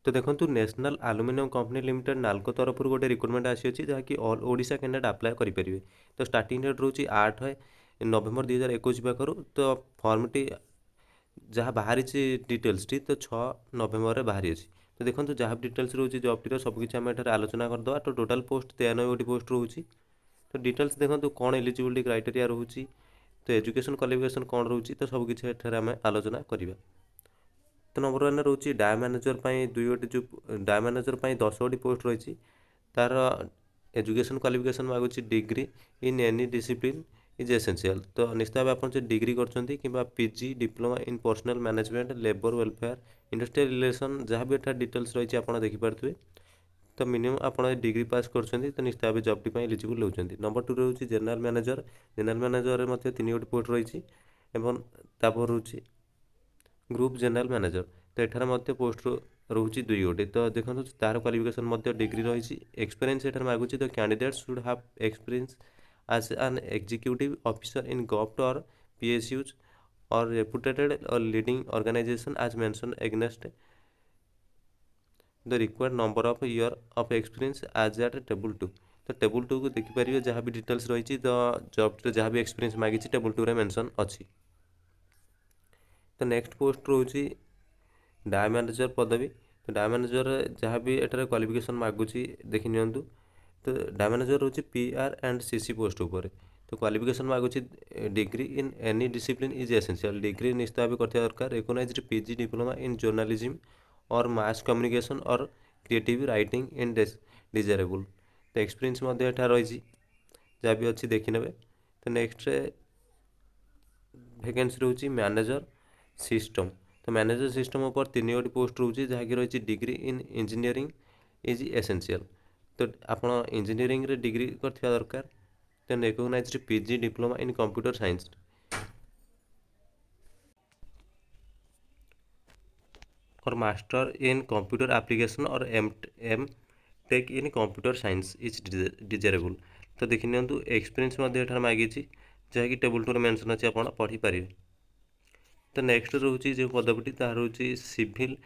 तो देखो national aluminium company limited NALCO तरफ गोटे रिक्रुटमेंट आसी जहाँकि ऑल ओडिशा कैंडिडेट अप्लाई करेंगे। तो स्टार्टिंग डेट रोच 8 नवेम्बर 2021 पाखर। तो फर्मटी जहाँ बाहरी डिटेल्स टी तो 6 नवेम्बर में बाहरी अच्छी। तो देखो जहाँ डिटेल्स रोचे जॉब सबकि आम एठार आलोचना करदे। तो टोटाल पोस्ट 93 गोटी पोस्ट रोचे। तो डिटेल्स देखो कौन एलिजिबिलिटी क्राइटेरिया रोचे, तो एजुकेशन क्वालिफिकेशन कौन रोचे, तो सबकि एठार आम आलोचना करवा। तो नंबर 1 रोचे डाया मैनेजर दुई गोटी जो डाया मैनेजर 10 गोटी पोस्ट रही। तार एजुकेशन क्वालिफिकेशन मागुची degree in any discipline is essential. तो निश्चित भाव आप डिग्री कर PG diploma in personnel management labour welfare industrial relation जहाँ भी एठार डिटेल्स रही आप देखिपे। तो मिनिमम आप डिग्री पास कर तो निश्चित भाव जॉब एलिजिबल होती। नंबर 2 रोचे जनरल मैनेजर। जनरल मैनेजर में 3 गोटी पोस्ट रही। रोचे ग्रुप जनरल मैनेजर। तो एठार पोस्ट रोचे 2 गोटी। तो देखो तार क्वालिफिकेशन डिग्री रही। एक्सपीरियंस एठार मागुची। तो candidate should have experience as an executive officer in GOVT or PSUs or reputed or leading organization as mentioned against the required number of year of experience as at table 2। तो table 2 को देखिपारे जहाँ भी details रही। तो job जहाँ भी experience मांगी table 2 रे मेंशन अच्छी। तो नेक्स्ट पोस्ट रोची डाया मैनेजर पदवी। तो डाया मैनेजर जहाँ भी एटार क्वालिफिकेशन मागुची देखि नियंतु। तो डाया मैनेजर रोची PR एंड CC पोस्ट उपर। तो क्वालिफिकेशन मागुची degree in any discipline is essential. Degree निश्चित भाव करथिया दरकार। Recognised PG diploma in journalism और मास कम्युनिकेशन और क्रिएटिव राइटिंग इन डिजायरेबल। तो एक्सपीरियंस एठार रही जहाँ भी अच्छी देखी नेबे। तो नेक्स्ट वैकेंसी रोची मैनेजर सिस्टम। तो मैनेजर सिस्टम ऊपर 3 गोटी पोस्ट रोचे जहाँकि रही degree in engineering is essential. तो आप इंजीनियरिंग रे डिग्री करथिया दरकार। तो recognised PG diploma in computer science और मास्टर इन कंप्यूटर एप्लिकेशन और M tech in computer science is desirable. तो देखि नियंतु एक्सपीरियंस एठार मांगी जहाँकि टेबुल 2 रे मेंशन अच्छी आप पढ़ी पारे। तो नेक्स्ट रोचे जो पदवीटी तार रोचे सिविल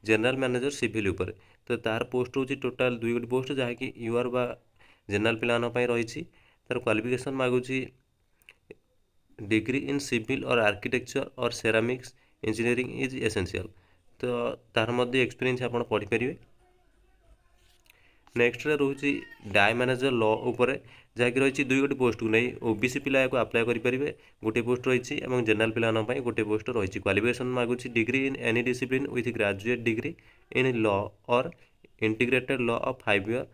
जनरल मैनेजर सिविल उपर। तो तार पोस्ट रोचे टोटाल 2 गोटी पोस्ट जहाँकि यूआर बा जनरल पिलान रही। तार क्वालिफिकेशन मागुची डिग्री इन सिविल और आर्किटेक्चर और सेरामिक्स इंजीनियरिंग इज एसेंशियल। तो तार मध्य एक्सपीरियंस आप पढ़ी पारे। नेक्स्ट रोचे डाया मैनेजर लॉ उपर जहाँकि रही 2 गोटी पोस्ट को नहीं OBC पिला अप्लाई करेंगे। गोटे पोस्ट रही और जनरल पिलान गोटे पोस्ट रही। क्वालिफिकेशन मागुची degree in any discipline with graduate degree in law और integrated law of 5 year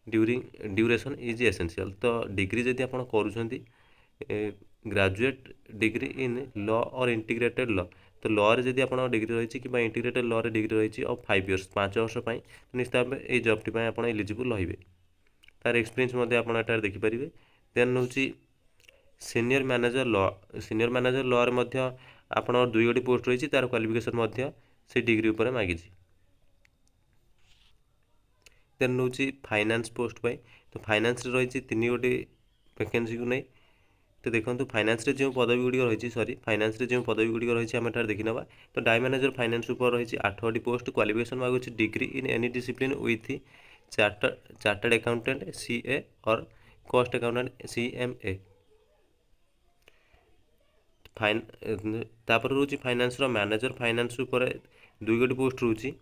duration is essential. तो डिग्री जदि आप करूँ ग्रेजुएट डिग्री इन लॉ और इंटीग्रेटेड लॉ। तो लॉ रे जदि आप डिग्री रही कि इंटीग्रेटेड लॉ रे डिग्री रही और 5 इयर्स 5 वर्ष निश्चित भाव ये जॉबटी आप एलिजिबल रही। तार एक्सपीरियंस आप देखिपारे। देन हूँ senior manager law. Senior manager law रे आप 2 गोटी पोस्ट रही। तार क्वालिफिकेशन से डिग्री उपर मांगी। देन हूँ फाइनेंस पोस्ट पाई। तो फाइनेंस रही 3 गोटी वैकेंसी को नहीं। तो देखो फाइनेंस रे जो पदवी गुड़ी रही फाइनेंस रे जो पदवी गुड़ी रही आम एठार देखी ना। तो डाया मैनेजर फाइनेंस उपर रही 8 गोटी पोस्ट। क्वालिफिकेशन मांगुची degree in any discipline with chartered accountant CA और कॉस्ट अकाउंटेंट CMA। फाइन तापर रोची फाइनेंस मैनेजर फाइनेंस उपर 2 गोटी पोस्ट रोची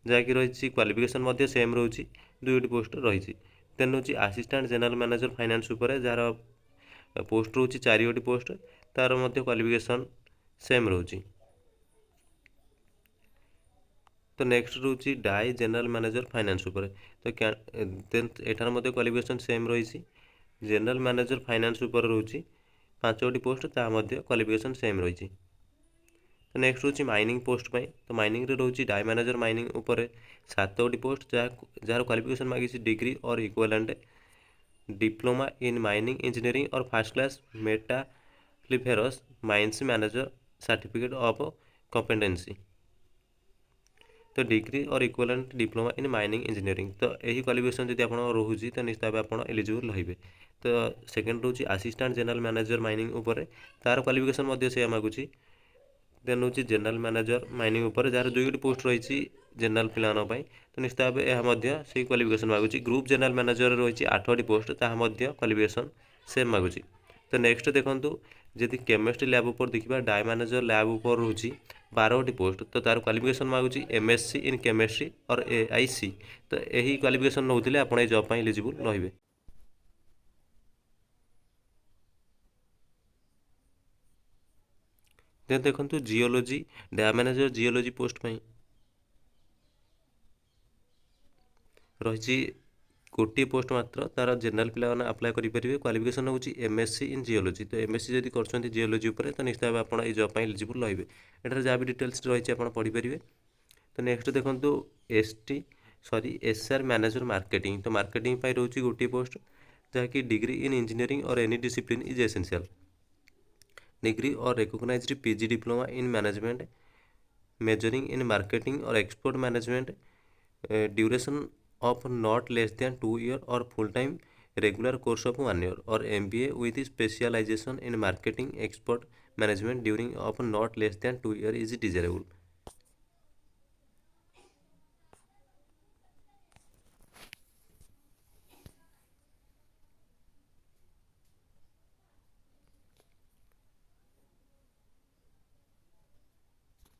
जहाँकि रही क्वालिफिकेशन सेम रोची 2 गोटी पोस्ट रही। देन हूँ असिस्टेंट जनरल मैनेजर फाइनेंस उपर जार पोस्ट रोची 4 गोटी पोस्ट। तार क्वालिफिकेशन सेम रोची। तो नेक्स्ट रोची डाई जनरल मैनेजर फाइनेंस उपर। तो देन एठार क्वालिफिकेशन सेम रही। जनरल मैनेजर फाइनेंस उपर रोची 5 गोटी पोस्ट क्वालिफिकेशन सेम रही। तो नेक्स्ट रोची माइनिंग पोस्ट पाई। तो माइनिंग रे रोची डाई मैनेजर माइनिंग उपर 7 गोटी पोस्ट जार क्वालिफिकेशन मांगी डिग्री और equivalent diploma in mining engineering और first class metalliferous mines manager certificate of competency. तो डिग्री और equivalent diploma in mining engineering. तो यही क्वालिफिकेशन जब आप रोचे तो निश्चित भाव आप एलिजिबल रही। तो सेकेंड रोचे असिस्टेंट जनरल मैनेजर माइनिंग उपर तार क्वालिफिकेशन से मागुची ଦେନ୍ ହେଉଛି ଜେନେରାଲ ମ୍ୟାନେଜର ମାଇନିଂ ଉପରେ, ଯାହାର 2ଟି ପୋଷ୍ଟ ରହିଛି ଜେନେରାଲ ପିଲାମାନଙ୍କ ପାଇଁ। ତ ନିଶ୍ଚିତ ଭାବେ ଏହା ମଧ୍ୟ ସେଇ କ୍ୱାଲିଫିକେସନ୍ ମାଗୁଛି। ଗ୍ରୁପ୍ ଜେନେରାଲ ମ୍ୟାନେଜର ରହିଛି 8ଟି ପୋଷ୍ଟ, ତାହା ମଧ୍ୟ କ୍ୱାଲିଫିକେସନ୍ ସେମ୍ ମାଗୁଛି। ତ ନେକ୍ସଟ ଦେଖନ୍ତୁ, ଯଦି କେମିଷ୍ଟ୍ରି ଲ୍ୟାବ୍ ଉପରେ ଦେଖିବା, ଡାଇ ମ୍ୟାନେଜର ଲ୍ୟାବ୍ ଉପରେ ରହୁଛି 12ଟି ପୋଷ୍ଟ। ତ ତାର କ୍ୱାଲିଫିକେସନ୍ ମାଗୁଛି MSc in chemistry or AIC। ତ ଏହି କ୍ୱାଲିଫିକେସନ୍ ନେଉଥିଲେ ଆପଣ এই ଜବ୍ ପାଇଁ ଏଲିଜିବୁଲ୍ ରହିବେ। ଦେନ୍ ଦେଖନ୍ତୁ geology, dam manager geology post ପାଇଁ ରହିଛି ଗୋଟିଏ ପୋଷ୍ଟ ମାତ୍ର। ତାର ଜେନେରାଲ ପିଲାମାନେ ଆପ୍ଲାଏ କରିପାରିବେ। କ୍ୱାଲିଫିକେସନ୍ ହେଉଛି MSc ଇନ୍ ଜିଓଲୋଜି। ତ MSc ଯଦି କରୁଛନ୍ତି ଜିଓଲୋଜି ଉପରେ, ତ ନିଶ୍ଚିତ ଭାବେ ଆପଣ ଏଇ ଜବ୍ ପାଇଁ ଏଲିଜିବୁଲ୍ ରହିବେ। ଏଠାରେ ଯାହା ବି ଡିଟେଲ୍ସ ରହିଛି ଆପଣ ପଢ଼ିପାରିବେ। ତ ନେକ୍ସଟ ଦେଖନ୍ତୁ SR ମ୍ୟାନେଜର ମାର୍କେଟିଂ। ତ ମାର୍କେଟିଂ ପାଇଁ ରହୁଛି ଗୋଟିଏ ପୋଷ୍ଟ, ଯାହାକି degree in engineering or any discipline is essential. Degree और recognised PG diploma in management majoring in marketing और export management, duration of not less than 2 year और full time regular course of 1 year और MBA with specialisation in marketing export management during of not less than 2 year is desirable.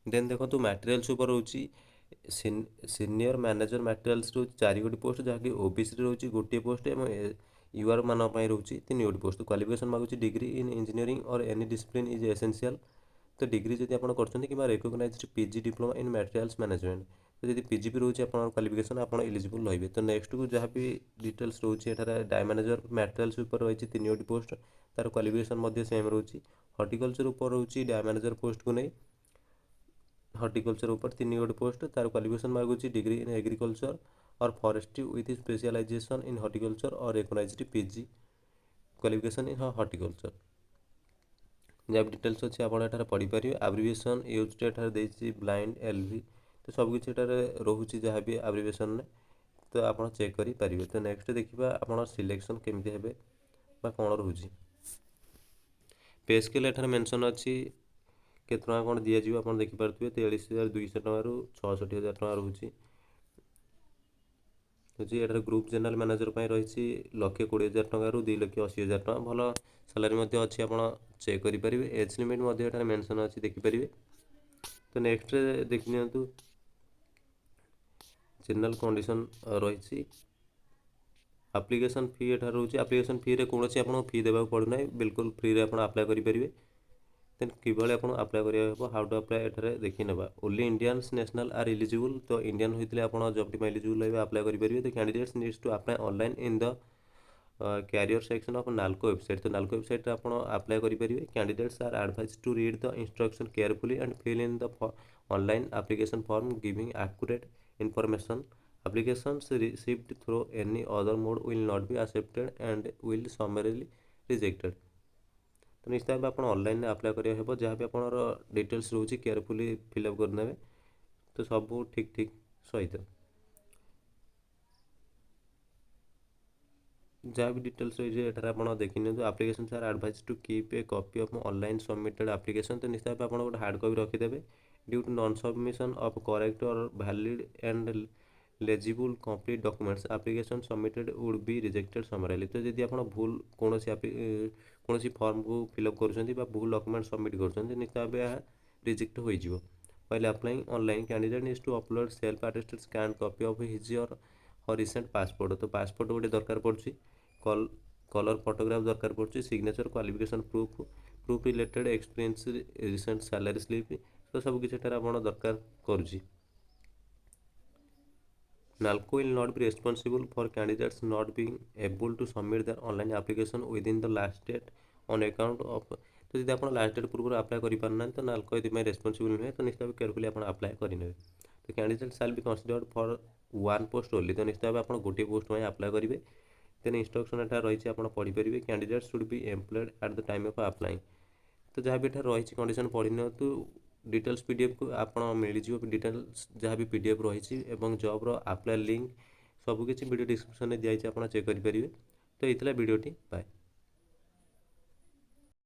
Then देखो materials ऊपर रोची senior manager materials रोची 4 post, जहाँकि OBC रोची गोटे post और UR मान रोची 3 पोस्ट। क्वालिफिकेशन मागुची डिग्री इन इंजीनियरिंग और एनी डिसिप्लिन इज एसेंशियल। तो डिग्री जब आप करते कि recognised PG diploma in materials management, तो जब PG भी रोचे आप क्वालिफिकेशन आप एलिजिबल रहिए। तो नेक्स्ट को जहाँ भी डिटेल्स रोचे एठार डाय मैनेजर मटेरियल्स ऊपर रही 3 पोस्ट, तार क्वालिफिकेशन सेम रोची। हॉर्टिकल्चर ऊपर रोची डाय मैनेजर पोस्ट को नहीं, हॉर्टिकल्चर ऊपर 3 पोस्ट, तार क्वालिफिकेशन मागुची डिग्री इन एग्रीकल्चर और forestry with specialisation in horticulture और recognised PG qualification in horticulture. जहाँ भी डिटेल्स अच्छे आप पढ़ीपर। आब्रिविएसन यूज देती ब्लाइंड LV। तो सबकि रोचे जहाँ भी आब्रिविएसन में, तो आप चेक करेंगे। तो नेक्स्ट देखा आप सिलेक्शन केमी हे कौन रोचे। पे स्केल एठार मेंशन अच्छी केते टଙ୍କା कौन दिज्व आप देखिपे 43,200 टू 66,000 टଙ୍କା रोचे। एठार ग्रुप जनरल मैनेजर रही 1,20,000 टଙ୍କା रू 2,80,000 टଙ୍କା। भल सालारी अच्छी आप चेक करेंगे। एज लिमिट एठार मेंशन अच्छी देखिपारे। तो नेक्स्ट देखि नियंतु जनरल कंडीशन रही एप्लिकेशन फी एठार रोचे। एप्लिकेशन फी रे कौन आपको फी देवा पड़ूना, बिल्कुल फ्री रे आप अप्लाई करेंगे। देन किभली आप अप्लाई करा हाउ टू अप्लाई एठार देखी ना। Only Indians national are eligible. तो इंडियन होते आप जब टी एलिजिबल रही अप्लाई करेंगे। तो candidates needs to apply online in the career section of NALCO website. तो नाल्को वेबसाइट आप अप्लाई करेंगे। Candidates are advise to read the instruction carefully and fill in the online application form giving accurate information. Applications received through any other mode will not be accepted and will summarily rejected। तो निश्चित भाव आप online apply करा जहाँ भी आप details रोचे carefully fill up करने। तो सब ठीक ठीक सहित जहाँ भी डिटेल्स रही है आप देखी नि। Application are advise to keep a copy of online submitted application. तो निश्चित भाव आप गोटे हार्ड कॉपी रखिदेवे। Due to non submission of correct और valid and legible complete documents application submitted would be rejected summarily. तो जब आप भूल कौन फॉर्म को फिलअप कर भूल डॉक्यूमेंट सबमिट कर निश्चित भाव यह रिजेक्ट हो। While applying online, candidate needs to upload self-attested scanned copy of his or recent passport। तो पासपोर्ट गोटे दरकार पड़ुଛି, कलर फोटोग्राफ दरकार पड़ुଛି, signature qualification proof related experience recent salary slip. तो सब किसी आप दरकार करुँची। NALCO will not be responsible for candidates not being able to submit their online application within the last date on account of। तो जब आप लास्ट डेट पूर्व apply करना तो नाल्को ये रेस्पॉन्सिबल नुहे। तो निश्चित भाव केयरफुली आप अप्लाई करेंगे। तो कैंडिडेट साल be considered for 1 post only. तो निश्चित भाव आप गोटे पोस्ट में अप्लाई करेंगे। देन इंस्ट्रक्शन एटा रही आप पढ़ीपर। Candidate should be employed at the time of applying. तो जहाँ भी एटा रही कंडीशन पढ़ी नि तो डिटेल्स PDF को आप मिल डिटेल्स जहाँ भी PDF रही जॉब्र अप्लाई लिंक सबकि वीडियो डिस्क्रिप्शन में दिखाई आप चेक करेंगे। तो ये वीडियोटी बाय।